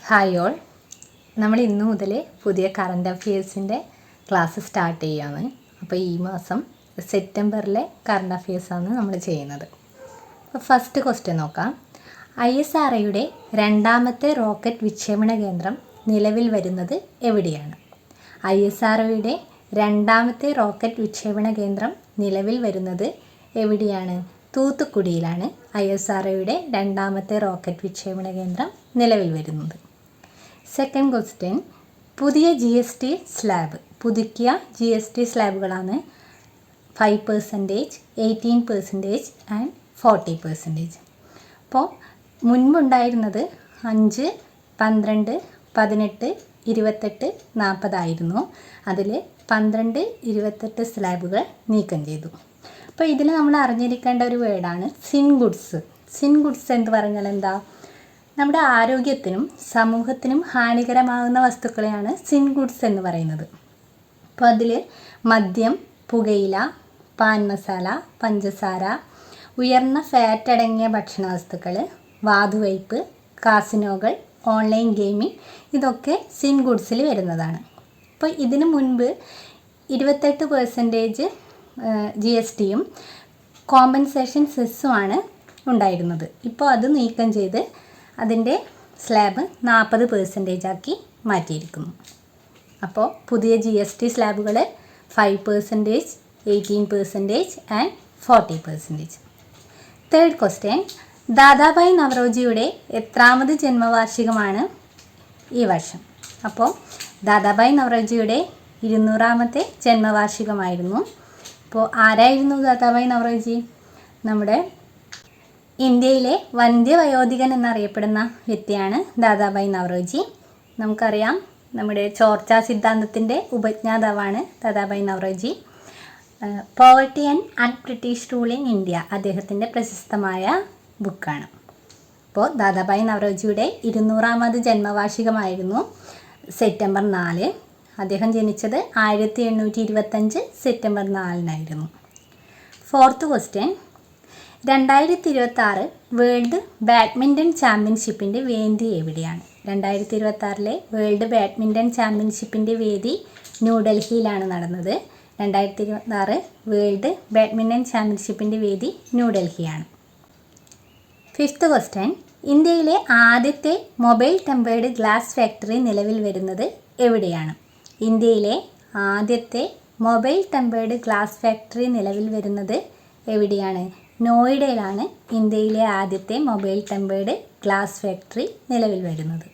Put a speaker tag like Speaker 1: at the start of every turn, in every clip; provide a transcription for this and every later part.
Speaker 1: Hi all. നമ്മൾ ഇന്ന് മുതൽ പുതിയ കറണ്ട് അഫെയേഴ്സിൻ്റെ ക്ലാസ് സ്റ്റാർട്ട് ചെയ്യുകയാണ്. അപ്പോൾ ഈ മാസം സെപ്റ്റംബറിലെ കറണ്ട് അഫെയേഴ്സാണ് നമ്മൾ ചെയ്യുന്നത്. അപ്പോൾ ഫസ്റ്റ് ക്വസ്റ്റ്യൻ നോക്കാം. ISROയുടെ രണ്ടാമത്തെ റോക്കറ്റ് വിക്ഷേപണ കേന്ദ്രം നിലവിൽ വരുന്നത് എവിടെയാണ്? ISROയുടെ രണ്ടാമത്തെ റോക്കറ്റ് വിക്ഷേപണ കേന്ദ്രം നിലവിൽ വരുന്നത് എവിടെയാണ്? തൂത്തുക്കുടിയിലാണ് ISROയുടെ രണ്ടാമത്തെ റോക്കറ്റ് വിക്ഷേപണ കേന്ദ്രം നിലവിൽ വരുന്നത്. സെക്കൻഡ് ക്വസ്റ്റ്യൻ, പുതിയ GST സ്ലാബ്, പുതുക്കിയ GST സ്ലാബുകളാണ് 5%, 18% ആൻഡ് 40%. അപ്പോൾ മുൻപുണ്ടായിരുന്നത് 5, 12, 18, 28, 40 ആയിരുന്നു. അതിൽ 12, 28 സ്ലാബുകൾ നീക്കം ചെയ്തു. അപ്പോൾ ഇതിൽ നമ്മൾ അറിഞ്ഞിരിക്കേണ്ട ഒരു വേർഡാണ് സിൻഗുഡ്സ്. സിൻഗുഡ്സ് എന്ന് പറഞ്ഞാൽ എന്താ? നമ്മുടെ ആരോഗ്യത്തിനും സമൂഹത്തിനും ഹാനികരമാകുന്ന വസ്തുക്കളെയാണ് സിൻഗുഡ്സ് എന്ന് പറയുന്നത്. അപ്പോൾ അതിൽ മദ്യം, പുകയില, പാൻ മസാല, പഞ്ചസാര, ഉയർന്ന ഫാറ്റ് അടങ്ങിയ ഭക്ഷണ വസ്തുക്കൾ, വാതുവയ്പ്, കാസിനോകൾ, ഓൺലൈൻ ഗെയിമിംഗ്, ഇതൊക്കെ സിൻഗുഡ്സിൽ വരുന്നതാണ്. അപ്പോൾ ഇതിനു മുൻപ് 28% GSTയും കോമ്പൻസേഷൻ സെസ്സുമാണ് ഉണ്ടായിരുന്നത്. ഇപ്പോൾ അത് നീക്കം ചെയ്ത് അതിൻ്റെ സ്ലാബ് 40% ആക്കി മാറ്റിയിരിക്കുന്നു. അപ്പോൾ പുതിയ GST സ്ലാബുകൾ 5%, 18% ആൻഡ് 40%. തേർഡ് ക്വസ്റ്റ്യൻ, ദാദാഭായ് നവറോജിയുടെ എത്രാമത് ജന്മവാർഷികമാണ് ഈ വർഷം? അപ്പോൾ ദാദാഭായ് നവറോജിയുടെ 200ാമത്തെ ജന്മവാർഷികമായിരുന്നു. അപ്പോൾ ആരായിരുന്നു ദാദാഭായ് നവറോജി? നമ്മുടെ ഇന്ത്യയിലെ വന്ധ്യവയോധികൻ എന്നറിയപ്പെടുന്ന വ്യക്തിയാണ് ദാദാഭായ് നവറോജി. നമുക്കറിയാം, നമ്മുടെ ചോർച്ചാ സിദ്ധാന്തത്തിൻ്റെ ഉപജ്ഞാതാവാണ് Dadabhai Naoroji. Poverty and British rule in India അദ്ദേഹത്തിൻ്റെ പ്രശസ്തമായ ബുക്കാണ്. അപ്പോൾ ദാദാഭായ് നവറോജിയുടെ 200ാമത് ജന്മവാർഷികമായിരുന്നു സെപ്റ്റംബർ 4. അദ്ദേഹം ജനിച്ചത് 1825 September 4 fourth question, 2026 world badminton ചാമ്പ്യൻഷിപ്പിൻ്റെ വേദി എവിടെയാണ്? 2026 വേൾഡ് ബാഡ്മിൻ്റൺ ചാമ്പ്യൻഷിപ്പിൻ്റെ വേദി ന്യൂഡൽഹിയിലാണ് നടന്നത്. 2026 വേൾഡ് ബാഡ്മിൻ്റൺ ചാമ്പ്യൻഷിപ്പിൻ്റെ വേദി ന്യൂഡൽഹിയാണ്. ഫിഫ്ത്ത് ക്വസ്റ്റ്യൻ, ഇന്ത്യയിലെ ആദ്യത്തെ മൊബൈൽ ടെമ്പേർഡ് ഗ്ലാസ് ഫാക്ടറി നിലവിൽ വരുന്നത് എവിടെയാണ്? ഇന്ത്യയിലെ ആദ്യത്തെ മൊബൈൽ ടെമ്പേർഡ് ഗ്ലാസ് ഫാക്ടറി നിലവിൽ വരുന്നത് എവിടെയാണ്? നോയിഡയിലാണ് ഇന്ത്യയിലെ ആദ്യത്തെ മൊബൈൽ ടെമ്പേർഡ് ഗ്ലാസ് ഫാക്ടറി നിലവിൽ വരുന്നത്.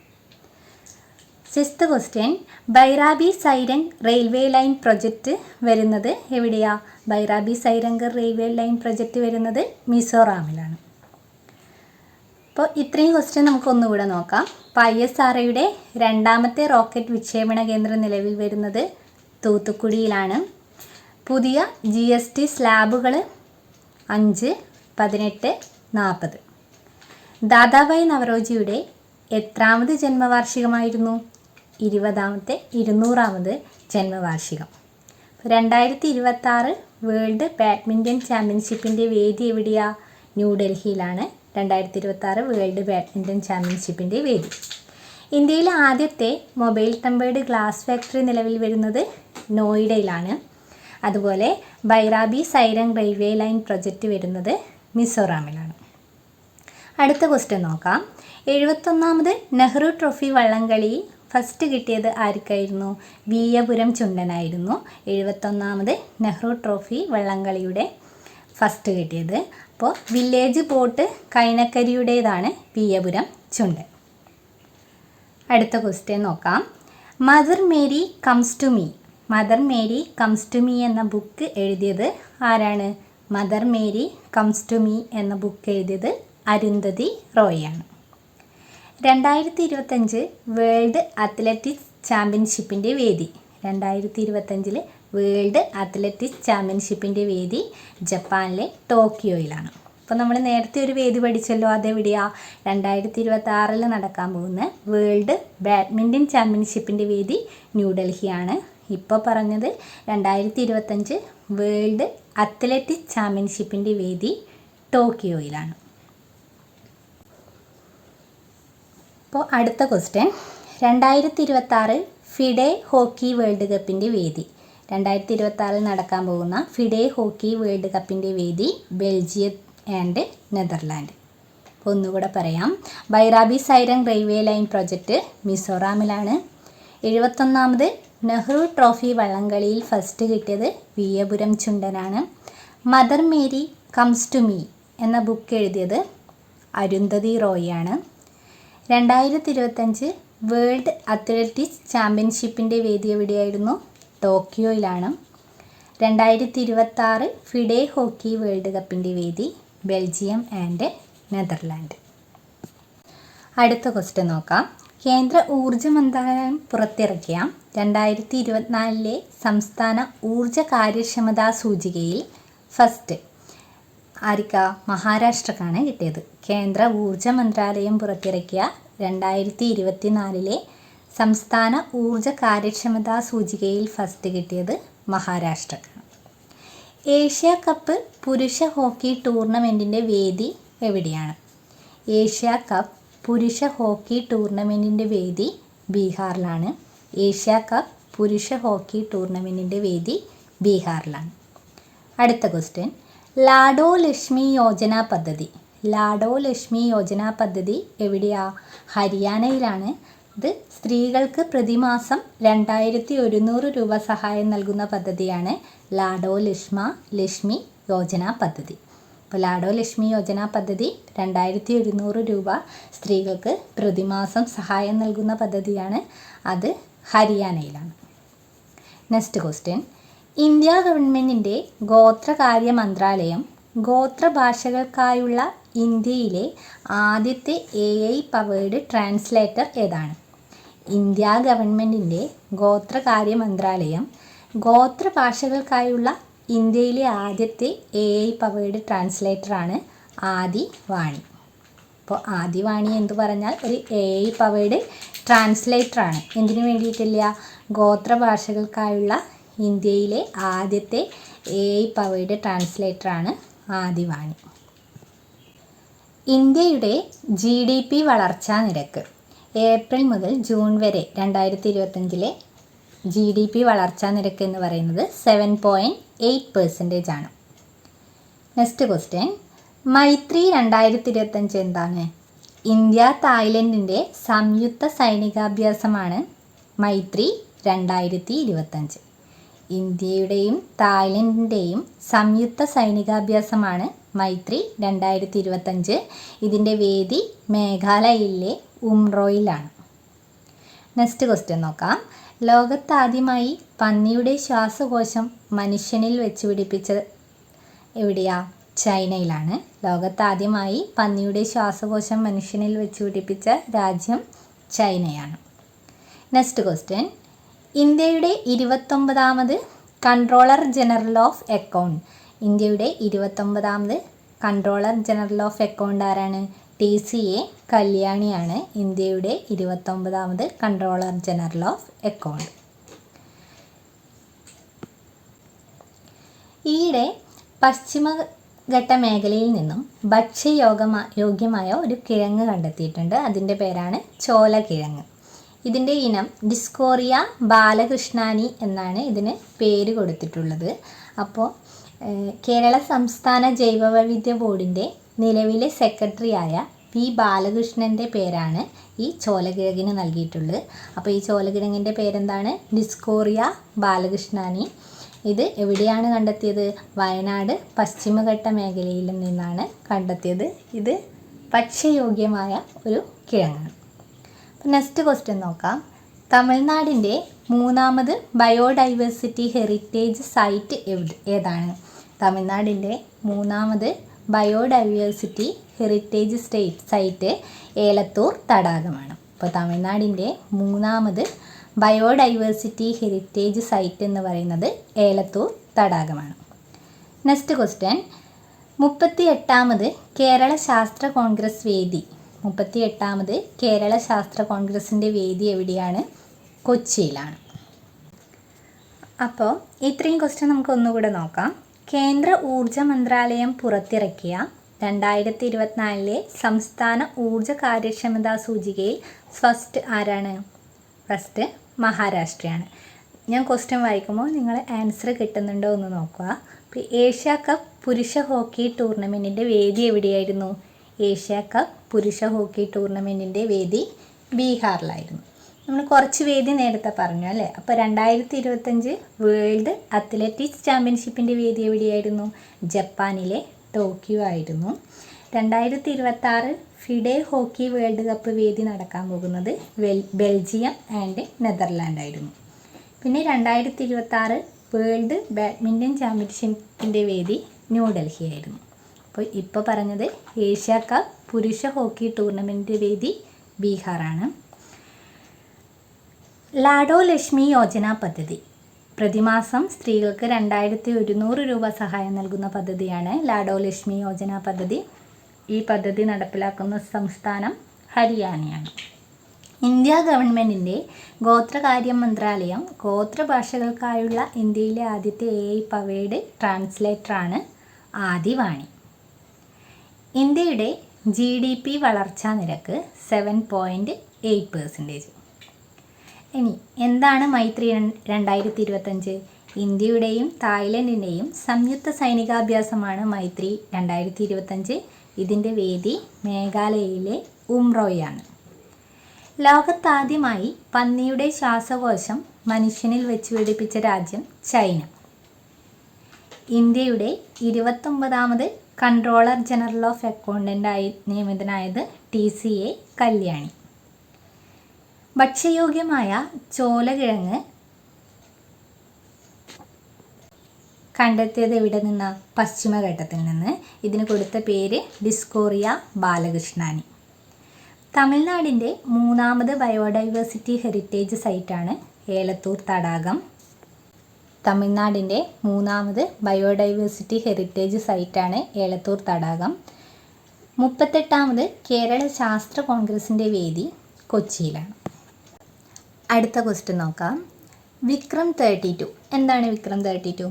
Speaker 1: Sixth question, Bairabi Sairang railway line project വരുന്നത് എവിടെയാ? Bairabi Sairang railway line project വരുന്നത് മിസോറാമിലാണ്. അപ്പോൾ ഇത്രയും ക്വസ്റ്റ്യൻ നമുക്ക് ഒന്നുകൂടെ നോക്കാം. അപ്പോൾ ISROയുടെ രണ്ടാമത്തെ റോക്കറ്റ് വിക്ഷേപണ കേന്ദ്രം നിലവിൽ വരുന്നത് തൂത്തുക്കുടിയിലാണ്. പുതിയ GST സ്ലാബുകൾ 5, 18, 40. ദാദാഭായ് നവറോജിയുടെ എത്രാമത് ജന്മവാർഷികമായിരുന്നു? 200ാമത് ജന്മവാർഷികം. 2026 വേൾഡ് ബാഡ്മിൻ്റൺ ചാമ്പ്യൻഷിപ്പിൻ്റെ വേദി എവിടെയാ? ന്യൂഡൽഹിയിലാണ് 2026 വേൾഡ് ബാഡ്മിൻ്റൺ ചാമ്പ്യൻഷിപ്പിൻ്റെ വേദി. ഇന്ത്യയിലെ ആദ്യത്തെ മൊബൈൽ ടെമ്പേർഡ് ഗ്ലാസ് ഫാക്ടറി നിലവിൽ വരുന്നത് നോയിഡയിലാണ്. അതുപോലെ Bairabi Sairang railway line project വരുന്നത് മിസോറാമിലാണ്. അടുത്ത ക്വസ്റ്റ്യൻ നോക്കാം. 71ാമത് നെഹ്റു ട്രോഫി വള്ളംകളി ഫസ്റ്റ് കിട്ടിയത് ആർക്കായിരുന്നു? വീയപുരം ചുണ്ടനായിരുന്നു 71ാമത് നെഹ്റു ട്രോഫി വള്ളംകളിയുടെ ഫസ്റ്റ് കിട്ടിയത്. അപ്പോൾ വില്ലേജ് ബോട്ട് കൈനക്കരിയുടേതാണ് വീയപുരം ചുണ്ടൻ. അടുത്ത ക്വസ്റ്റ്യൻ നോക്കാം. Mother Mary comes to me, Mother Mary comes to me എന്ന ബുക്ക് എഴുതിയത് ആരാണ്? Mother Mary comes to me എന്ന ബുക്ക് എഴുതിയത് അരുന്ധതി റോയാണ്. 2025 വേൾഡ് അത്ലറ്റിക്സ് ചാമ്പ്യൻഷിപ്പിൻ്റെ വേദി, 2025 വേൾഡ് അത്ലറ്റിക്സ് ചാമ്പ്യൻഷിപ്പിൻ്റെ വേദി ജപ്പാനിലെ ടോക്കിയോയിലാണ്. അപ്പോൾ നമ്മൾ നേരത്തെ ഒരു വേദി പഠിച്ചല്ലോ, അതെവിടെയാ? 2026 നടക്കാൻ പോകുന്ന വേൾഡ് ബാഡ്മിൻ്റൺ ചാമ്പ്യൻഷിപ്പിൻ്റെ വേദി ന്യൂഡൽഹിയാണ്. ഇപ്പോൾ പറഞ്ഞത് 2025 വേൾഡ് അത്ലറ്റിക്സ് ചാമ്പ്യൻഷിപ്പിൻ്റെ വേദി ടോക്കിയോയിലാണ്. അപ്പോൾ അടുത്ത ക്വസ്റ്റ്യൻ, 2026 ഫിഡെ ഹോക്കി വേൾഡ് കപ്പിൻ്റെ വേദി. 2026 നടക്കാൻ പോകുന്ന ഫിഡെ ഹോക്കി വേൾഡ് കപ്പിൻ്റെ വേദി ബെൽജിയം ആൻഡ് നെതർലാൻഡ്. അപ്പോൾ ഒന്നുകൂടെ പറയാം, Bairabi Sairang railway line project മിസോറാമിലാണ്. 71ാമത് നെഹ്റു ട്രോഫി വള്ളംകളിയിൽ ഫസ്റ്റ് കിട്ടിയത് വിയപുരം ചുണ്ടനാണ്. Mother Mary comes to me എന്ന ബുക്ക് എഴുതിയത് അരുന്ധതി റോയാണ്. 2025 വേൾഡ് അത്ലറ്റിക്സ് ചാമ്പ്യൻഷിപ്പിൻ്റെ വേദി എവിടെയായിരുന്നു? ടോക്കിയോയിലാണ്. 2026 ഫിഡെ ഹോക്കി വേൾഡ് കപ്പിൻ്റെ വേദി ബെൽജിയം ആൻഡ് നെതർലാൻഡ്. അടുത്ത ക്വസ്റ്റ്യൻ നോക്കാം. കേന്ദ്ര ഊർജ മന്ത്രാലയം പുറത്തിറക്കിയ 2024 സംസ്ഥാന ഊർജ കാര്യക്ഷമതാ സൂചികയിൽ ഫസ്റ്റ് ആർക്കാ? മഹാരാഷ്ട്രക്കാണ് കിട്ടിയത്. കേന്ദ്ര ഊർജ മന്ത്രാലയം പുറത്തിറക്കിയ 2024 സംസ്ഥാന ഊർജ കാര്യക്ഷമതാ സൂചികയിൽ ഫസ്റ്റ് കിട്ടിയത് മഹാരാഷ്ട്രക്കാണ്. ഏഷ്യ കപ്പ് പുരുഷ ഹോക്കി ടൂർണമെൻറ്റിൻ്റെ വേദി എവിടെയാണ്? ഏഷ്യ കപ്പ് പുരുഷ ഹോക്കി ടൂർണമെൻറ്റിൻ്റെ വേദി ബീഹാറിലാണ്. ഏഷ്യ കപ്പ് പുരുഷ ഹോക്കി ടൂർണമെൻറ്റിൻ്റെ വേദി ബീഹാറിലാണ്. അടുത്ത ക്വസ്റ്റ്യൻ, ലാഡോ ലക്ഷ്മി യോജന പദ്ധതി. ലാഡോ ലക്ഷ്മി യോജന പദ്ധതി എവിടെയാ? ഹരിയാനയിലാണ്. ഇത് സ്ത്രീകൾക്ക് പ്രതിമാസം 2100 രൂപ സഹായം നൽകുന്ന പദ്ധതിയാണ് ലാഡോ ലക്ഷ്മി യോജന പദ്ധതി. അപ്പോൾ ലാഡോ ലക്ഷ്മി യോജന പദ്ധതി 2100 രൂപ സ്ത്രീകൾക്ക് പ്രതിമാസം സഹായം നൽകുന്ന പദ്ധതിയാണ്. അത് ഹരിയാനയിലാണ്. നെക്സ്റ്റ് ക്വസ്റ്റ്യൻ, ഇന്ത്യ ഗവൺമെൻറ്റിൻ്റെ ഗോത്രകാര്യ മന്ത്രാലയം ഗോത്രഭാഷകൾക്കായുള്ള ഇന്ത്യയിലെ ആദ്യത്തെ AI പവേർഡ് ട്രാൻസ്ലേറ്റർ ഏതാണ്? ഇന്ത്യ ഗവൺമെൻറ്റിൻ്റെ ഗോത്രകാര്യ മന്ത്രാലയം ഗോത്രഭാഷകൾക്കായുള്ള ഇന്ത്യയിലെ ആദ്യത്തെ AI പവേർഡ് ട്രാൻസ്ലേറ്ററാണ് ആദിവാണി. അപ്പോൾ ആദിവാണി എന്ന് പറഞ്ഞാൽ ഒരു AI പവേർഡ് ട്രാൻസ്ലേറ്ററാണ്. എന്തിനു വേണ്ടിയിട്ടില്ല? ഗോത്രഭാഷകൾക്കായുള്ള ഇന്ത്യയിലെ ആദ്യത്തെ AI പവേർഡ് ട്രാൻസ്ലേറ്ററാണ് ആദിവാണി. ഇന്ത്യയുടെ GDP വളർച്ചാ നിരക്ക് ഏപ്രിൽ മുതൽ ജൂൺ വരെ 2025 GDP വളർച്ചാ നിരക്ക് എന്ന് പറയുന്നത് 7.8% ആണ്. നെക്സ്റ്റ് ക്വസ്റ്റ്യൻ, മൈത്രി 2025 എന്താണ്? ഇന്ത്യ തായ്ലൻഡിൻ്റെ സംയുക്ത സൈനികാഭ്യാസമാണ് മൈത്രി 2025. ഇന്ത്യയുടെയും തായ്ലൻഡിൻ്റെയും സംയുക്ത സൈനികാഭ്യാസമാണ് മൈത്രി 2025. ഇതിൻ്റെ വേദി മേഘാലയയിലെ ഉംറോയിലാണ്. നെക്സ്റ്റ് ക്വസ്റ്റ്യൻ നോക്കാം. ലോകത്താദ്യമായി പന്നിയുടെ ശ്വാസകോശം മനുഷ്യനിൽ വെച്ച് പിടിപ്പിച്ചത് എവിടെയാ? ചൈനയിലാണ്. ലോകത്താദ്യമായി പന്നിയുടെ ശ്വാസകോശം മനുഷ്യനിൽ വെച്ച് പിടിപ്പിച്ച രാജ്യം ചൈനയാണ്. നെക്സ്റ്റ് ക്വസ്റ്റ്യൻ, ഇന്ത്യയുടെ 29ാമത് കൺട്രോളർ ജനറൽ ഓഫ് അക്കൗണ്ട്. ഇന്ത്യയുടെ 29ാമത് കൺട്രോളർ ജനറൽ ഓഫ് അക്കൗണ്ട് ആരാണ്? TCA കല്യാണിയാണ് ഇന്ത്യയുടെ 29ാമത് കൺട്രോളർ ജനറൽ ഓഫ് അക്കൗണ്ട്. ഈയിടെ പശ്ചിമഘട്ട മേഖലയിൽ നിന്നും ഭക്ഷ്യയോഗ്യമായ ഒരു കിഴങ്ങ് കണ്ടെത്തിയിട്ടുണ്ട്. അതിൻ്റെ പേരാണ് ചോലക്കിഴങ്ങ്. ഇതിൻ്റെ ഇനം ഡിസ്കോറിയ ബാലകൃഷ്ണാനി എന്നാണ് ഇതിന് പേര് കൊടുത്തിട്ടുള്ളത്. അപ്പോൾ കേരള സംസ്ഥാന ജൈവവൈവിധ്യ ബോർഡിൻ്റെ നിലവിലെ സെക്രട്ടറിയായ P. ബാലകൃഷ്ണൻ്റെ പേരാണ് ഈ ചോലക്കിഴങ്ങിന് നൽകിയിട്ടുള്ളത്. അപ്പോൾ ഈ ചോലക്കിഴങ്ങിൻ്റെ പേരെന്താണ്? ഡിസ്കോറിയ ബാലകൃഷ്ണാനി. ഇത് എവിടെയാണ് കണ്ടെത്തിയത്? വയനാട് പശ്ചിമഘട്ട മേഖലയിൽ നിന്നാണ് കണ്ടെത്തിയത്. ഇത് ഭക്ഷ്യയോഗ്യമായ ഒരു കിഴങ്ങാണ്. നെക്സ്റ്റ് ക്വസ്റ്റ്യൻ നോക്കാം. തമിഴ്നാടിൻ്റെ 3ാമത് ബയോഡൈവേഴ്സിറ്റി ഹെറിറ്റേജ് സൈറ്റ് ഏതാണ്? തമിഴ്നാടിൻ്റെ 3ാമത് ബയോഡൈവേഴ്സിറ്റി ഹെറിറ്റേജ് സൈറ്റ് ഏലത്തൂർ തടാകമാണ്. അപ്പോൾ തമിഴ്നാടിൻ്റെ 3ാമത് ബയോഡൈവേഴ്സിറ്റി ഹെറിറ്റേജ് സൈറ്റ് എന്ന് പറയുന്നത് ഏലത്തൂർ തടാകമാണ്. നെക്സ്റ്റ് ക്വസ്റ്റ്യൻ, 38ാമത് കേരള ശാസ്ത്ര കോൺഗ്രസ് വേദി. 38ാമത് കേരള ശാസ്ത്ര കോൺഗ്രസിൻ്റെ വേദി എവിടെയാണ്? കൊച്ചിയിലാണ്. അപ്പോൾ ഇത്രയും ക്വസ്റ്റ്യൻ നമുക്ക് ഒന്നുകൂടെ നോക്കാം. കേന്ദ്ര ഊർജ മന്ത്രാലയം പുറത്തിറക്കിയ 2024 സംസ്ഥാന ഊർജ്ജ കാര്യക്ഷമതാ സൂചികയിൽ ഫസ്റ്റ് ആരാണ്? ഫസ്റ്റ് മഹാരാഷ്ട്രയാണ്. ഞാൻ ക്വസ്റ്റ്യൻ വായിക്കുമ്പോൾ നിങ്ങൾ ആൻസർ കിട്ടുന്നുണ്ടോ എന്ന് നോക്കുക. ഇപ്പോൾ ഏഷ്യ കപ്പ് പുരുഷ ഹോക്കി ടൂർണമെൻറ്റിൻ്റെ വേദി എവിടെയായിരുന്നു? ഏഷ്യ കപ്പ് പുരുഷ ഹോക്കി ടൂർണമെൻറ്റിൻ്റെ വേദി ബീഹാറിലായിരുന്നു. നമ്മൾ കുറച്ച് വേദി നേരത്തെ പറഞ്ഞു അല്ലേ. അപ്പോൾ 2025 വേൾഡ് അത്ലറ്റിക്സ് ചാമ്പ്യൻഷിപ്പിൻ്റെ വേദി എവിടെയായിരുന്നു? ജപ്പാനിലെ ടോക്കിയോ ആയിരുന്നു. 2026 ഫിഡെ ഹോക്കി വേൾഡ് കപ്പ് വേദി നടക്കാൻ പോകുന്നത് ബെൽജിയം ആൻഡ് നെതർലാൻഡ് ആയിരുന്നു. പിന്നെ 2026 വേൾഡ് ബാഡ്മിൻ്റൺ ചാമ്പ്യൻഷിപ്പിൻ്റെ വേദി ന്യൂഡൽഹി ആയിരുന്നു. അപ്പോൾ ഇപ്പോൾ പറഞ്ഞത് ഏഷ്യ കപ്പ് പുരുഷ ഹോക്കി ടൂർണമെൻറ്റ് വേദി ബീഹാറാണ്. ലാഡോ ലക്ഷ്മി യോജന പദ്ധതി പ്രതിമാസം സ്ത്രീകൾക്ക് 2100 രൂപ സഹായം നൽകുന്ന പദ്ധതിയാണ് ലാഡോ ലക്ഷ്മി യോജന പദ്ധതി. ഈ പദ്ധതി നടപ്പിലാക്കുന്ന സംസ്ഥാനം ഹരിയാനയാണ്. ഇന്ത്യ ഗവൺമെൻറ്റിൻ്റെ ഗോത്രകാര്യ മന്ത്രാലയം ഗോത്രഭാഷകൾക്കായുള്ള ഇന്ത്യയിലെ ആദ്യത്തെ AI പവേഡ് ട്രാൻസ്ലേറ്ററാണ് ആദിവാണി. ഇന്ത്യയുടെ GDP വളർച്ചാ നിരക്ക് 7.8%. ഇനി എന്താണ് മൈത്രി 2025? ഇന്ത്യയുടെയും തായ്ലൻഡിൻ്റെയും സംയുക്ത സൈനികാഭ്യാസമാണ് മൈത്രി 2025. ഇതിൻ്റെ വേദി മേഘാലയയിലെ ഉംറോയാണ്. ലോകത്താദ്യമായി പന്നിയുടെ ശ്വാസകോശം മനുഷ്യനിൽ വെച്ച് പിടിപ്പിച്ച രാജ്യം ചൈന. ഇന്ത്യയുടെ 29ാമത് കൺട്രോളർ ജനറൽ ഓഫ് അക്കൗണ്ടൻ്റായി നിയമിതനായത് TCA കല്യാണി. ഭക്ഷ്യയോഗ്യമായ ചോലകിഴങ്ങ് കണ്ടെത്തിയത് എവിടെ നിന്ന്? പശ്ചിമഘട്ടത്തിൽ നിന്ന്. ഇതിന് കൊടുത്ത പേര് ഡിസ്കോറിയ ബാലകൃഷ്ണാനി. തമിഴ്നാടിൻ്റെ 3ാമത് ബയോഡൈവേഴ്സിറ്റി ഹെറിറ്റേജ് സൈറ്റാണ് ഏലത്തൂർ തടാകം. തമിഴ്നാടിൻ്റെ 3ാമത് ബയോഡൈവേഴ്സിറ്റി ഹെറിറ്റേജ് സൈറ്റാണ് ഏലത്തൂർ തടാകം. 38ാമത് കേരള ശാസ്ത്ര കോൺഗ്രസിൻ്റെ വേദി കൊച്ചിയിലാണ്. അടുത്ത ക്വസ്റ്റ്യൻ നോക്കാം. വിക്രം 32 എന്താണ്? വിക്രം 32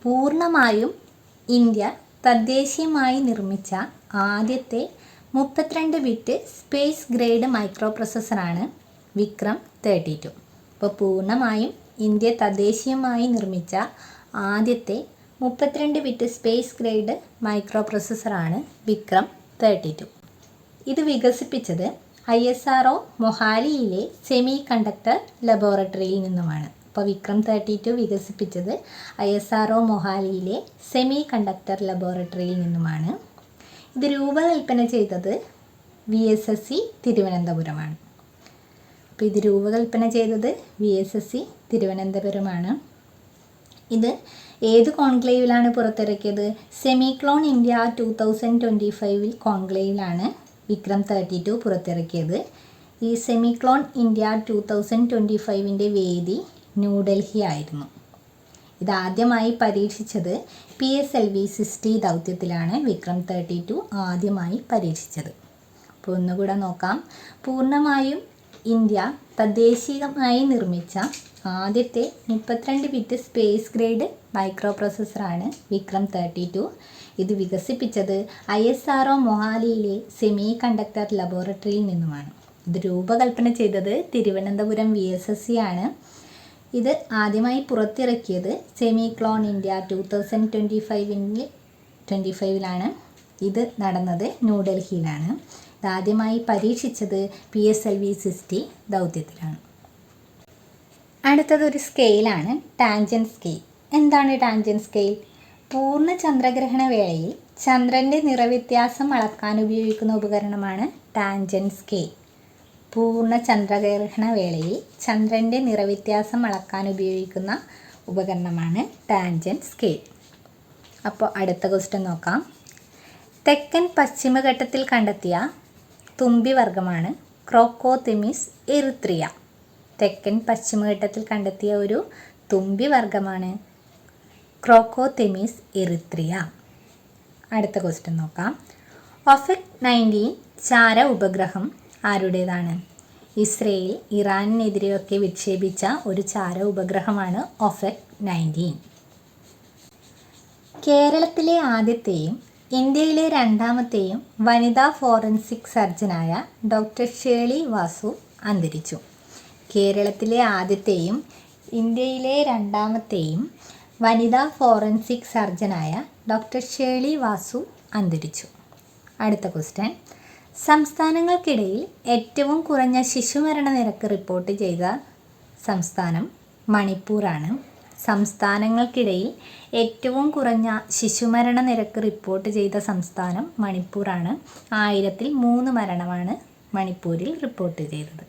Speaker 1: പൂർണ്ണമായും ഇന്ത്യ തദ്ദേശീയമായി നിർമ്മിച്ച ആദ്യത്തെ 32 ബിറ്റ് സ്പേസ് ഗ്രേഡ് മൈക്രോ പ്രൊസസ്സറാണ് വിക്രം 32. അപ്പോൾ പൂർണ്ണമായും ഇന്ത്യ തദ്ദേശീയമായി നിർമ്മിച്ച ആദ്യത്തെ 32 ബിറ്റ് സ്പേസ് ഗ്രേഡ് മൈക്രോ പ്രൊസസ്സറാണ് വിക്രം 32. ഇത് വികസിപ്പിച്ചത് ISRO മൊഹാലിയിലെ സെമി കണ്ടക്ടർ ലബോറട്ടറിയിൽ നിന്നുമാണ്. അപ്പോൾ വിക്രം 32 വികസിപ്പിച്ചത് ISRO മൊഹാലിയിലെ സെമി കണ്ടക്ടർ ലബോറട്ടറിയിൽ നിന്നുമാണ്. ഇത് രൂപകൽപ്പന ചെയ്തത് VSSC തിരുവനന്തപുരമാണ്. അപ്പോൾ ഇത് രൂപകൽപ്പന ചെയ്തത് VSSC തിരുവനന്തപുരമാണ്. ഇത് ഏത് കോൺക്ലേവിലാണ് പുറത്തിറക്കിയത്? സെമിക്ലോൺ ഇന്ത്യ 2025 കോൺക്ലേവിലാണ് വിക്രം 32 പുറത്തിറക്കിയത്. ഈ സെമിക്ലോൺ ഇന്ത്യ 2025ൻ്റെ വേദി ന്യൂഡൽഹി ആയിരുന്നു. ഇതാദ്യമായി പരീക്ഷിച്ചത് PSLV-60 ദൗത്യത്തിലാണ് വിക്രം 32 ആദ്യമായി പരീക്ഷിച്ചത്. അപ്പോൾ ഒന്നുകൂടെ നോക്കാം. പൂർണ്ണമായും ഇന്ത്യ തദ്ദേശീയമായി നിർമ്മിച്ച ആദ്യത്തെ 32 ബിറ്റ് സ്പേസ് ഗ്രേഡ് മൈക്രോ പ്രൊസസ്സറാണ് വിക്രം 32. ഇത് വികസിപ്പിച്ചത് ISRO മൊഹാലിയിലെ സെമി കണ്ടക്ടർ ലബോറട്ടറിയിൽ നിന്നുമാണ്. ഇത് രൂപകൽപ്പന ചെയ്തത് തിരുവനന്തപുരം VSSC ആണ്. ഇത് ആദ്യമായി പുറത്തിറക്കിയത് സെമിക്ലോൺ ഇന്ത്യ 2025ലാണ്. ഇത് നടന്നത് ന്യൂഡൽഹിയിലാണ്. ഇതാദ്യമായി പരീക്ഷിച്ചത് PSLV-60 ദൗത്യത്തിലാണ്. അടുത്തതൊരു സ്കെയിലാണ്, ടാൻജൻറ്റ് സ്കെയിൽ. എന്താണ് ടാൻജൻറ്റ് സ്കെയിൽ? പൂർണ്ണ ചന്ദ്രഗ്രഹണ വേളയിൽ ചന്ദ്രൻ്റെ നിറവ്യത്യാസം അളക്കാൻ ഉപയോഗിക്കുന്ന ഉപകരണമാണ് ടാൻജൻറ്റ് സ്കെയിൽ. പൂർണ്ണ ചന്ദ്രഗ്രഹണ വേളയിൽ ചന്ദ്രൻ്റെ നിറവ്യത്യാസം അളക്കാൻ ഉപയോഗിക്കുന്ന ഉപകരണമാണ് ടാൻജൻറ്റ് സ്കെയിൽ. അപ്പോൾ അടുത്ത ക്വസ്റ്റ്യൻ നോക്കാം. തെക്കൻ പശ്ചിമഘട്ടത്തിൽ കണ്ടെത്തിയ തുമ്പി വർഗ്ഗമാണ് ക്രോക്കോതെമിസ് എറിത്രിയ. തെക്കൻ പശ്ചിമഘട്ടത്തിൽ കണ്ടെത്തിയ ഒരു തുമ്പി വർഗ്ഗമാണ് ക്രോക്കോതെമിസ് എറിത്രിയ. അടുത്ത ക്വസ്റ്റ്യൻ നോക്കാം. ഒഫെക് 19 ചാര ഉപഗ്രഹം ആരുടേതാണ്? ഇസ്രയേൽ ഇറാനിനെതിരെയൊക്കെ വിക്ഷേപിച്ച ഒരു ചാര ഉപഗ്രഹമാണ് ഒഫെക് 19. കേരളത്തിലെ ആദ്യത്തെയും ഇന്ത്യയിലെ രണ്ടാമത്തെയും വനിതാ ഫോറൻസിക് സർജനായ ഡോക്ടർ ഷേർലി വാസു അന്തരിച്ചു. കേരളത്തിലെ ആദ്യത്തെയും ഇന്ത്യയിലെ രണ്ടാമത്തെയും വനിതാ ഫോറൻസിക് സർജനായ ഡോക്ടർ ഷേർലി വാസു അന്തരിച്ചു. അടുത്ത ക്വസ്റ്റ്യൻ. സംസ്ഥാനങ്ങൾക്കിടയിൽ ഏറ്റവും കുറഞ്ഞ ശിശുമരണ നിരക്ക് റിപ്പോർട്ട് ചെയ്ത സംസ്ഥാനം മണിപ്പൂറാണ്. സംസ്ഥാനങ്ങൾക്കിടയിൽ ഏറ്റവും കുറഞ്ഞ ശിശുമരണ നിരക്ക് റിപ്പോർട്ട് ചെയ്ത സംസ്ഥാനം മണിപ്പൂറാണ്. 1000-ൽ 3 മരണമാണ് മണിപ്പൂരിൽ റിപ്പോർട്ട് ചെയ്തത്.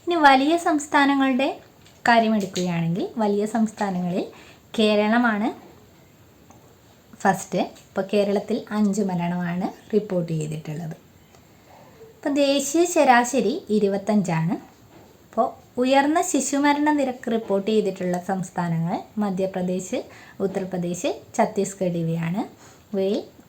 Speaker 1: ഇനി വലിയ സംസ്ഥാനങ്ങളുടെ കാര്യമെടുക്കുകയാണെങ്കിൽ വലിയ സംസ്ഥാനങ്ങളിൽ കേരളമാണ് ഫസ്റ്റ്. ഇപ്പോൾ കേരളത്തിൽ 5 മരണമാണ് റിപ്പോർട്ട് ചെയ്തിട്ടുള്ളത്. ഇപ്പോൾ ദേശീയ ശരാശരി 25ആണ്. അപ്പോൾ ഉയർന്ന ശിശുമരണ നിരക്ക് റിപ്പോർട്ട് ചെയ്തിട്ടുള്ള സംസ്ഥാനങ്ങൾ മധ്യപ്രദേശ്, ഉത്തർപ്രദേശ്, ഛത്തീസ്ഗഡ് ഇവയാണ്.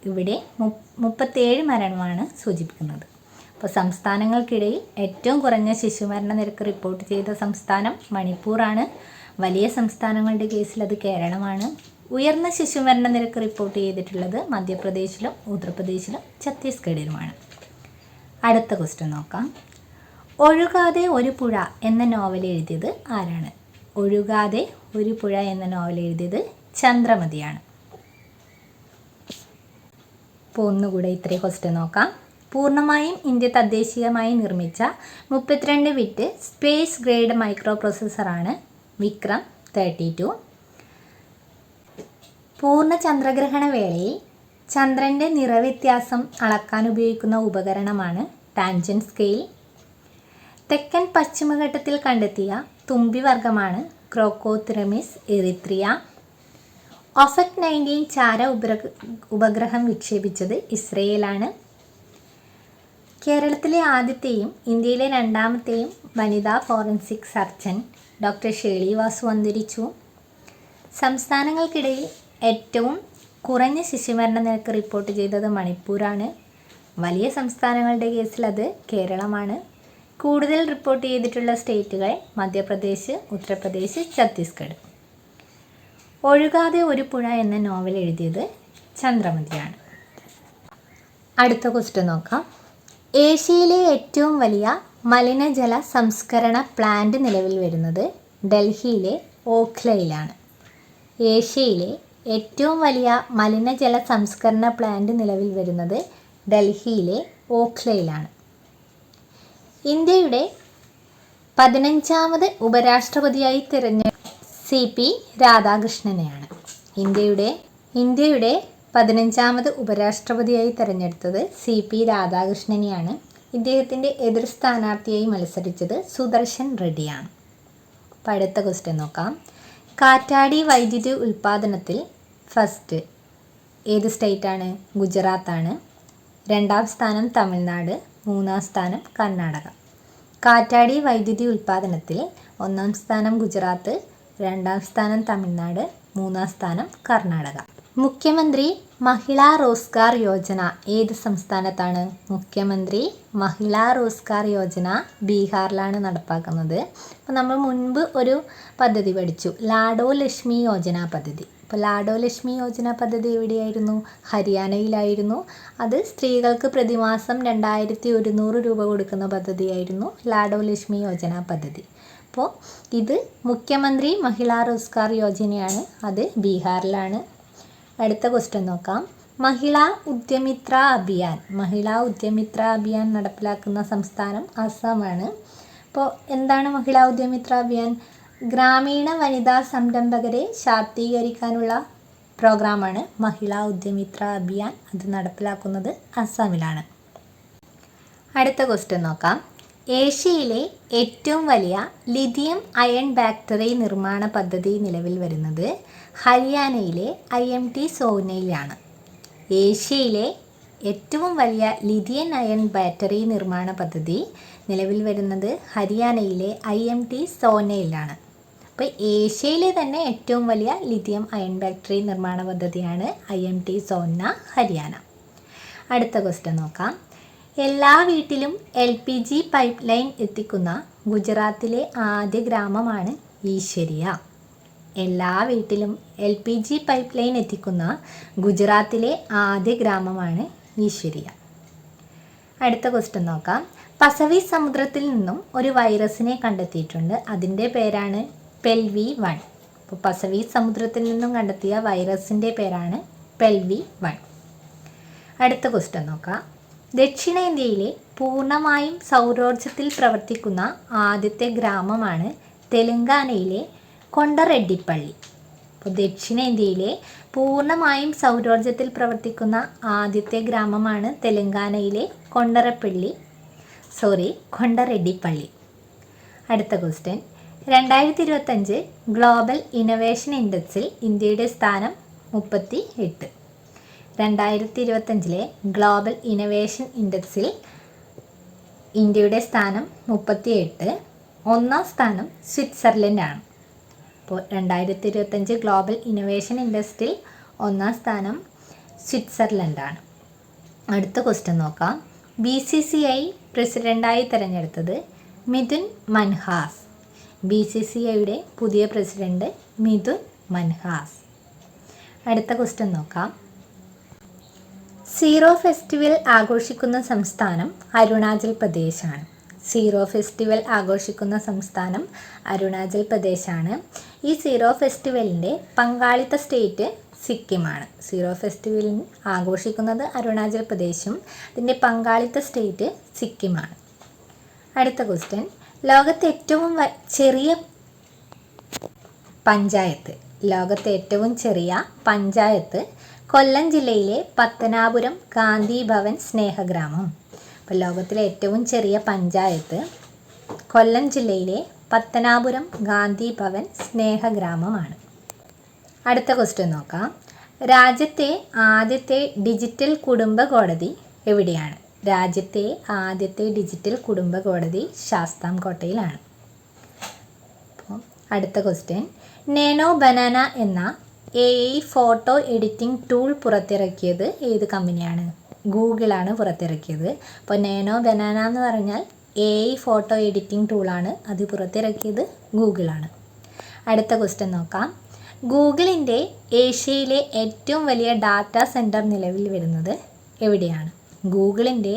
Speaker 1: ഇവിടെ 37 മരണമാണ് സൂചിപ്പിക്കുന്നത്. അപ്പോൾ സംസ്ഥാനങ്ങൾക്കിടയിൽ ഏറ്റവും കുറഞ്ഞ ശിശുമരണ നിരക്ക് റിപ്പോർട്ട് ചെയ്ത സംസ്ഥാനം മണിപ്പൂറാണ്. വലിയ സംസ്ഥാനങ്ങളുടെ കേസിൽ അത് കേരളമാണ്. ഉയർന്ന ശിശുമരണ നിരക്ക് റിപ്പോർട്ട് ചെയ്തിട്ടുള്ളത് മധ്യപ്രദേശിലും ഉത്തർപ്രദേശിലും ഛത്തീസ്ഗഡിലുമാണ്. അടുത്ത ക്വസ്റ്റ്യൻ നോക്കാം. ഒഴുകാതെ ഒരു പുഴ എന്ന നോവൽ എഴുതിയത് ആരാണ്? ഒഴുകാതെ ഒരു പുഴ എന്ന നോവൽ എഴുതിയത് ചന്ദ്രമതിയാണ്. ഇപ്പോൾ ഒന്നുകൂടെ ഇത്രയും ക്വസ്റ്റ്യൻ നോക്കാം. പൂർണ്ണമായും ഇന്ത്യ തദ്ദേശീയമായി നിർമ്മിച്ച 32 ബിറ്റ് സ്പേസ് ഗ്രേഡ് മൈക്രോ പ്രോസസ്സറാണ് വിക്രം 32. പൂർണ്ണ ചന്ദ്രഗ്രഹണ വേളയിൽ ചന്ദ്രൻ്റെ നിറവ്യത്യാസം അളക്കാൻ ഉപയോഗിക്കുന്ന ഉപകരണമാണ് ടാൻജൻറ്റ് സ്കെയിൽ. തെക്കൻ പശ്ചിമഘട്ടത്തിൽ കണ്ടെത്തിയ തുമ്പിവർഗമാണ് ക്രോക്കോത്തിറമിസ് എറിത്രിയ. ഒഫക് 19 ചാര ഉപഗ്രഹം വിക്ഷേപിച്ചത് ഇസ്രയേലാണ്. കേരളത്തിലെ ആദ്യത്തെയും ഇന്ത്യയിലെ രണ്ടാമത്തെയും വനിതാ forensic surgeon doctor Shirley Vasu അന്തരിച്ചു. സംസ്ഥാനങ്ങൾക്കിടയിൽ ഏറ്റവും കുറഞ്ഞ ശിശുമരണ നിരക്ക് റിപ്പോർട്ട് ചെയ്തത് മണിപ്പൂരാണ്. വലിയ സംസ്ഥാനങ്ങളുടെ കേസിൽ അത് കേരളമാണ്. കൂടുതൽ റിപ്പോർട്ട് ചെയ്തിട്ടുള്ള സ്റ്റേറ്റുകൾ മധ്യപ്രദേശ്, ഉത്തർപ്രദേശ്, ഛത്തീസ്ഗഡ്. ഒഴുകാതെ ഒരു പുഴ എന്ന നോവൽ എഴുതിയത് ചന്ദ്രമതിയാണ്. അടുത്ത ക്വസ്റ്റ്യൻ നോക്കാം. ഏഷ്യയിലെ ഏറ്റവും വലിയ മലിനജല സംസ്കരണ പ്ലാന്റ് നിലവിൽ വരുന്നത് ഡൽഹിയിലെ ഓഖ്ലയിലാണ്. ഏഷ്യയിലെ ഏറ്റവും വലിയ മലിനജല സംസ്കരണ പ്ലാന്റ് നിലവിൽ വരുന്നത് ഡൽഹിയിലെ ഓഖ്ലയിലാണ്. ഇന്ത്യയുടെ 15ാമത് ഉപരാഷ്ട്രപതിയായി തിരഞ്ഞെടുത്ത CP രാധാകൃഷ്ണനെയാണ്. ഇന്ത്യയുടെ 15ാമത് ഉപരാഷ്ട്രപതിയായി തിരഞ്ഞെടുത്തത് CP രാധാകൃഷ്ണനെയാണ്. ഇദ്ദേഹത്തിൻ്റെ എതിർ സ്ഥാനാർത്ഥിയായി മത്സരിച്ചത് സുദർശൻ റെഡ്ഡിയാണ്. അപ്പോൾ അടുത്ത ക്വസ്റ്റ്യൻ നോക്കാം. കാറ്റാടി വൈദ്യുതി ഉൽപ്പാദനത്തിൽ ഫസ്റ്റ് ഏത് സ്റ്റേറ്റാണ്? ഗുജറാത്താണ്. 2ാം സ്ഥാനം തമിഴ്നാട്, 3ാം സ്ഥാനം കർണാടക. കാറ്റാടി വൈദ്യുതി ഉൽപ്പാദനത്തിൽ 1ാം സ്ഥാനം ഗുജറാത്ത്, 2ാം സ്ഥാനം തമിഴ്നാട്, 3ാം സ്ഥാനം കർണാടക. മുഖ്യമന്ത്രി മഹിളാ റോസ്ഗാർ യോജന ഏത് സംസ്ഥാനത്താണ്? മുഖ്യമന്ത്രി മഹിളാ റോസ്ഗാർ യോജന ബീഹാറിലാണ് നടപ്പാക്കുന്നത്. അപ്പോൾ നമ്മൾ മുൻപ് ഒരു പദ്ധതി പഠിച്ചു, ലാഡോ ലക്ഷ്മി യോജന പദ്ധതി. അപ്പോൾ ലാഡോ ലക്ഷ്മി യോജന പദ്ധതി എവിടെയായിരുന്നു? ഹരിയാനയിലായിരുന്നു. അത് സ്ത്രീകൾക്ക് പ്രതിമാസം 2100 രൂപ കൊടുക്കുന്ന പദ്ധതിയായിരുന്നു ലാഡോ ലക്ഷ്മി യോജന പദ്ധതി. അപ്പോൾ ഇത് മുഖ്യമന്ത്രി മഹിളാ റോസ്ഗാർ യോജനയാണ്, അത് ബീഹാറിലാണ്. അടുത്ത ക്വസ്റ്റ്യൻ നോക്കാം. മഹിളാ ഉദ്യമിത്ര അഭിയാൻ നടപ്പിലാക്കുന്ന സംസ്ഥാനം അസമാണ്. അപ്പോൾ എന്താണ് മഹിളാ ഉദ്യമിത്ര അഭിയാൻ? ഗ്രാമീണ വനിതാ സംരംഭകരെ ശാക്തീകരിക്കാനുള്ള പ്രോഗ്രാമാണ് മഹിളാ ഉദ്യമിത്ര അഭിയാൻ. അത് നടപ്പിലാക്കുന്നത് അസമിലാണ്. അടുത്ത ക്വസ്റ്റ്യൻ നോക്കാം. ഏഷ്യയിലെ ഏറ്റവും വലിയ ലിഥിയം അയൺ ബാറ്ററി നിർമ്മാണ പദ്ധതി നിലവിൽ വരുന്നത് ഹരിയാനയിലെ IMT സോനയിലാണ്. ഏഷ്യയിലെ ഏറ്റവും വലിയ ലിഥിയം അയൺ ബാറ്ററി നിർമ്മാണ പദ്ധതി നിലവിൽ വരുന്നത് ഹരിയാനയിലെ IMT സോനയിലാണ്. അപ്പോൾ ഏഷ്യയിലെ തന്നെ ഏറ്റവും വലിയ ലിഥിയം അയൺ ബാറ്ററി നിർമ്മാണ പദ്ധതിയാണ് IMT സോന, ഹരിയാന. അടുത്ത ക്വസ്റ്റ്യൻ നോക്കാം. എല്ലാ വീട്ടിലും LPG പൈപ്പ് ലൈൻ എത്തിക്കുന്ന ഗുജറാത്തിലെ ആദ്യ ഗ്രാമമാണ് ഈശ്വരിയ. എല്ലാ വീട്ടിലും LPG പൈപ്പ് ലൈൻ എത്തിക്കുന്ന ഗുജറാത്തിലെ ആദ്യ ഗ്രാമമാണ് ഈശ്വരിയ. അടുത്ത ക്വസ്റ്റ്യൻ നോക്കാം. പസഫിക് സമുദ്രത്തിൽ നിന്നും ഒരു വൈറസിനെ കണ്ടെത്തിയിട്ടുണ്ട്. അതിൻ്റെ പേരാണ് PELV-1. അപ്പോൾ പസഫിക് സമുദ്രത്തിൽ നിന്നും കണ്ടെത്തിയ വൈറസിൻ്റെ പേരാണ് PELV-1. അടുത്ത ക്വസ്റ്റ്യൻ നോക്കാം. ദക്ഷിണേന്ത്യയിലെ പൂർണ്ണമായും സൗരോർജ്ജത്തിൽ പ്രവർത്തിക്കുന്ന ആദ്യത്തെ ഗ്രാമമാണ് തെലങ്കാനയിലെ കൊണ്ടറെഡ്ഡിപ്പള്ളി. അപ്പോൾ ദക്ഷിണേന്ത്യയിലെ പൂർണ്ണമായും സൗരോർജ്ജത്തിൽ പ്രവർത്തിക്കുന്ന ആദ്യത്തെ ഗ്രാമമാണ് തെലങ്കാനയിലെ കൊണ്ടറെഡ്ഡിപ്പള്ളി. അടുത്ത ക്വസ്റ്റ്യൻ. 2025 ഗ്ലോബൽ ഇന്നൊവേഷൻ ഇൻഡെക്സിൽ ഇന്ത്യയുടെ സ്ഥാനം 38. 2025 ഗ്ലോബൽ ഇന്നൊവേഷൻ ഇൻഡെക്സിൽ ഇന്ത്യയുടെ സ്ഥാനം 38. ഒന്നാം സ്ഥാനം സ്വിറ്റ്സർലൻഡാണ്. അപ്പോൾ 2025 ഗ്ലോബൽ ഇന്നൊവേഷൻ ഇൻഡെക്സിൽ ഒന്നാം സ്ഥാനം സ്വിറ്റ്സർലൻഡാണ്. അടുത്ത ക്വസ്റ്റ്യൻ നോക്കാം. BCCI പ്രസിഡൻ്റായി തിരഞ്ഞെടുത്തത് മിഥുൻ മൻഹാസ്. BCCIയുടെ പുതിയ പ്രസിഡന്റ് മിഥുൻ മൻഹാസ്. അടുത്ത ക്വസ്റ്റ്യൻ നോക്കാം. സീറോ ഫെസ്റ്റിവൽ ആഘോഷിക്കുന്ന സംസ്ഥാനം അരുണാചൽ പ്രദേശാണ്. സീറോ ഫെസ്റ്റിവൽ ആഘോഷിക്കുന്ന സംസ്ഥാനം അരുണാചൽ പ്രദേശാണ്. ഈ സീറോ ഫെസ്റ്റിവലിൻ്റെ പങ്കാളിത്ത സ്റ്റേറ്റ് സിക്കിമാണ്. സീറോ ഫെസ്റ്റിവൽ ആഘോഷിക്കുന്നത് അരുണാചൽ പ്രദേശും അതിൻ്റെ പങ്കാളിത്ത സ്റ്റേറ്റ് സിക്കിമാണ്. അടുത്ത ക്വസ്റ്റ്യൻ. ലോകത്തെ ഏറ്റവും ചെറിയ പഞ്ചായത്ത് കൊല്ലം ജില്ലയിലെ പത്തനാപുരം ഗാന്ധി ഭവൻ സ്നേഹഗ്രാമം. അപ്പോൾ ലോകത്തിലെ ഏറ്റവും ചെറിയ പഞ്ചായത്ത് കൊല്ലം ജില്ലയിലെ പത്തനാപുരം ഗാന്ധി ഭവൻ സ്നേഹഗ്രാമമാണ്. അടുത്ത ക്വസ്റ്റ്യൻ നോക്കാം. രാജ്യത്തെ ആദ്യത്തെ ഡിജിറ്റൽ കുടുംബ കോടതി എവിടെയാണ്? രാജ്യത്തെ ആദ്യത്തെ ഡിജിറ്റൽ കുടുംബ കോടതി ശാസ്താംകോട്ടയിലാണ്. അപ്പോൾ അടുത്ത ക്വസ്റ്റ്യൻ. നാനോ ബനാന എന്ന AI ഫോട്ടോ എഡിറ്റിംഗ് ടൂൾ പുറത്തിറക്കിയത് ഏത് കമ്പനിയാണ്? ഗൂഗിളാണ് പുറത്തിറക്കിയത്. അപ്പോൾ നാനോ ബനാന എന്ന് പറഞ്ഞാൽ AI ഫോട്ടോ എഡിറ്റിംഗ് ടൂളാണ്. അത് പുറത്തിറക്കിയത് ഗൂഗിളാണ്. അടുത്ത ക്വസ്റ്റ്യൻ നോക്കാം. ഗൂഗിളിൻ്റെ ഏഷ്യയിലെ ഏറ്റവും വലിയ ഡാറ്റാ സെൻറ്റർ നിലവിൽ വരുന്നത് എവിടെയാണ്? ഗൂഗിളിൻ്റെ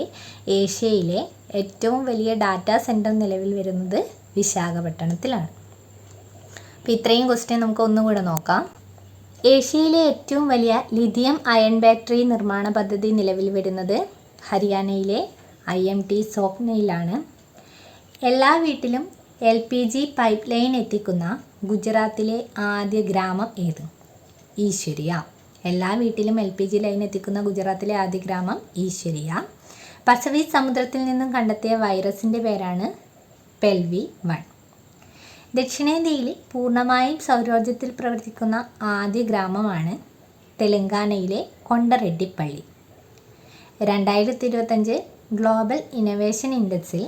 Speaker 1: ഏഷ്യയിലെ ഏറ്റവും വലിയ ഡാറ്റാ സെൻറ്റർ നിലവിൽ വരുന്നത് വിശാഖപട്ടണത്തിലാണ്. അപ്പോൾ ഇത്രയും ക്വസ്റ്റ്യൻ നമുക്ക് ഒന്നുകൂടെ നോക്കാം. ഏഷ്യയിലെ ഏറ്റവും വലിയ ലിഥിയം അയൺ ബാറ്ററി നിർമ്മാണ പദ്ധതി നിലവിൽ വരുന്നത് ഹരിയാനയിലെ IMT സോക്നയിലാണ്. എല്ലാ വീട്ടിലും LPG പൈപ്പ് ലൈൻ എത്തിക്കുന്ന ഗുജറാത്തിലെ ആദ്യ ഗ്രാമം ഏത്? ഈശ്വരിയ. എല്ലാ വീട്ടിലും LPG ലൈൻ എത്തിക്കുന്ന ഗുജറാത്തിലെ ആദ്യ ഗ്രാമം ഈശ്വരിയ. പസഫിക് സമുദ്രത്തിൽ നിന്നും കണ്ടെത്തിയ വൈറസിൻ്റെ പേരാണ് PELV-1. ദക്ഷിണേന്ത്യയിൽ പൂർണ്ണമായും സൗരോർജ്ജത്തിൽ പ്രവർത്തിക്കുന്ന ആദ്യ ഗ്രാമമാണ് തെലങ്കാനയിലെ കൊണ്ടറെഡ്ഡിപ്പള്ളി. 2025 ഗ്ലോബൽ ഇന്നൊവേഷൻ ഇൻഡെക്സിൽ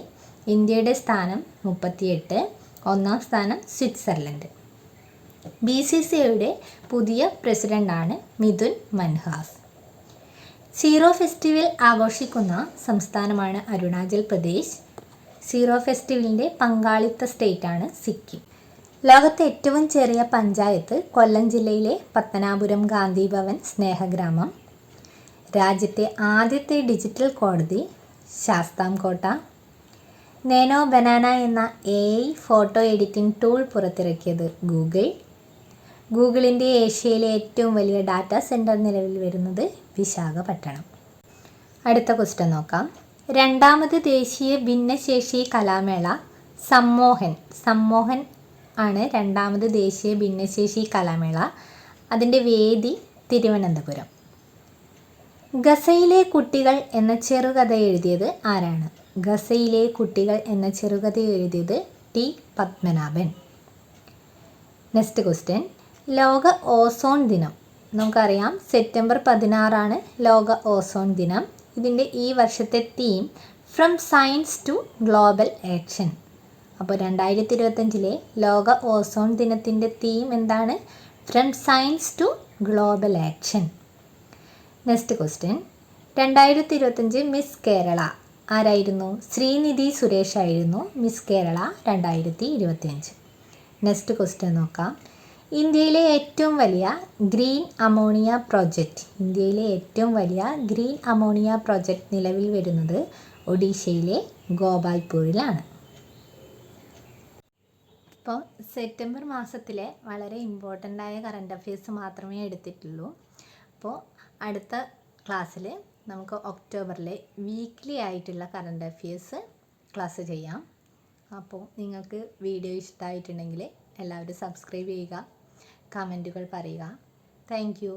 Speaker 1: ഇന്ത്യയുടെ സ്ഥാനം 38. ഒന്നാം സ്ഥാനം സ്വിറ്റ്സർലൻഡ്. BCCIയുടെ പുതിയ പ്രസിഡൻ്റാണ് മിഥുൻ മൻഹാസ്. സീറോ ഫെസ്റ്റിവൽ ആഘോഷിക്കുന്ന സംസ്ഥാനമാണ് അരുണാചൽ പ്രദേശ്. സീറോ ഫെസ്റ്റിവലിൻ്റെ പങ്കാളിത്ത സ്റ്റേറ്റാണ് സിക്കിം. ലോകത്തെ ഏറ്റവും ചെറിയ പഞ്ചായത്ത് കൊല്ലം ജില്ലയിലെ പത്തനാപുരം ഗാന്ധി ഭവൻ സ്നേഹഗ്രാമം. രാജ്യത്തെ ആദ്യത്തെ ഡിജിറ്റൽ കോടതി ശാസ്താംകോട്ട. നാനോ ബനാന എന്ന AI ഫോട്ടോ എഡിറ്റിംഗ് ടൂൾ പുറത്തിറക്കിയത് ഗൂഗിളിൻ്റെ ഏഷ്യയിലെ ഏറ്റവും വലിയ ഡാറ്റാ സെൻറ്റർ നിലവിൽ വരുന്നത് വിശാഖപട്ടണം. അടുത്ത ക്വസ്റ്റ്യൻ നോക്കാം. രണ്ടാമത് ദേശീയ ഭിന്നശേഷി കലാമേള സമ്മോഹൻ ആണ് രണ്ടാമത് ദേശീയ ഭിന്നശേഷി കലാമേള. അതിൻ്റെ വേദി തിരുവനന്തപുരം. ഗസയിലെ കുട്ടികൾ എന്ന ചെറുകഥ എഴുതിയത് ആരാണ്? ഗസയിലെ കുട്ടികൾ എന്ന ചെറുകഥ എഴുതിയത് T. പത്മനാഭൻ. Next question. ലോക ഓസോൺ ദിനം നമുക്കറിയാം സെപ്റ്റംബർ 16 ലോക ഓസോൺ ദിനം. ഇതിൻ്റെ ഈ വർഷത്തെ theme from science to global action. അപ്പോൾ 2025 ലോക ഓസോൺ ദിനത്തിൻ്റെ തീം എന്താണ്? From science to global action. Next question. 2025 Miss Kerala ആരായിരുന്നു? ശ്രീനിധി സുരേഷ് ആയിരുന്നു മിസ് കേരള 2025. നെക്സ്റ്റ് ക്വസ്റ്റ്യൻ നോക്കാം. ഇന്ത്യയിലെ ഏറ്റവും വലിയ ഗ്രീൻ അമോണിയ പ്രോജക്റ്റ് നിലവിൽ വരുന്നത് ഒഡീഷയിലെ ഗോപാൽപൂരിലാണ്. ഇപ്പോൾ സെപ്റ്റംബർ മാസത്തിലെ വളരെ ഇമ്പോർട്ടൻ്റ് ആയ കറണ്ട് അഫയേഴ്സ് മാത്രമേ എടുത്തിട്ടുള്ളൂ. അപ്പോൾ അടുത്ത ക്ലാസ്സിൽ നമുക്ക് ഒക്ടോബറിലെ വീക്ക്ലി ആയിട്ടുള്ള കറണ്ട് അഫയേഴ്സ് ക്ലാസ് ചെയ്യാം. അപ്പോൾ നിങ്ങൾക്ക് വീഡിയോ ഇഷ്ടമായിട്ടുണ്ടെങ്കിൽ എല്ലാവരും സബ്സ്ക്രൈബ് ചെയ്യുക, കമൻറ്റുകൾ പറയുക. Thank you.